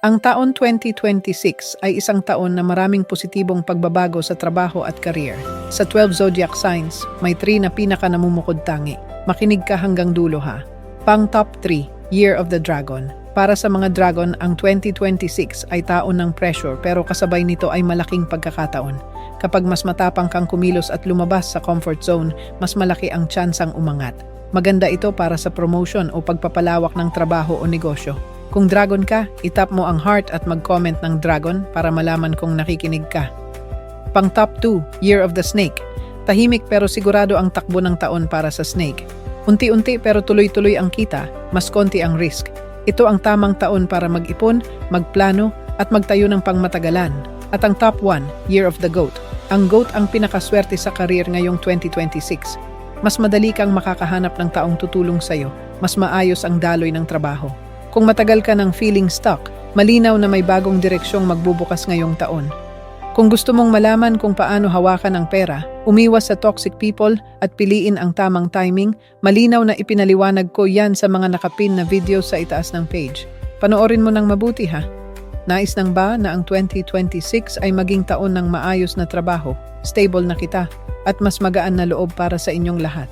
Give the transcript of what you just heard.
Ang taon 2026 ay isang taon na maraming positibong pagbabago sa trabaho at career. Sa 12 zodiac signs, may 3 na pinaka namumukod tangi. Makinig ka hanggang dulo ha. Pang top 3, Year of the Dragon. Para sa mga dragon, ang 2026 ay taon ng pressure pero kasabay nito ay malaking pagkakataon. Kapag mas matapang kang kumilos at lumabas sa comfort zone, mas malaki ang tsansang umangat. Maganda ito para sa promotion o pagpapalawak ng trabaho o negosyo. Kung dragon ka, itap mo ang heart at mag-comment ng dragon para malaman kung nakikinig ka. Pang top 2, Year of the Snake. Tahimik pero sigurado ang takbo ng taon para sa snake. Unti-unti pero tuloy-tuloy ang kita, mas konti ang risk. Ito ang tamang taon para mag-ipon, magplano, at magtayo ng pangmatagalan. At ang top 1, Year of the Goat. Ang goat ang pinakaswerte sa career ngayong 2026. Mas madali kang makakahanap ng taong tutulong sa'yo, mas maayos ang daloy ng trabaho. Kung matagal ka ng feeling stuck, malinaw na may bagong direksyong magbubukas ngayong taon. Kung gusto mong malaman kung paano hawakan ang pera, umiwas sa toxic people at piliin ang tamang timing, malinaw na ipinaliwanag ko yan sa mga nakapin na video sa itaas ng page. Panoorin mo ng mabuti ha. Nais nang ba na ang 2026 ay maging taon ng maayos na trabaho, stable na kita, at mas magaan na loob para sa inyong lahat?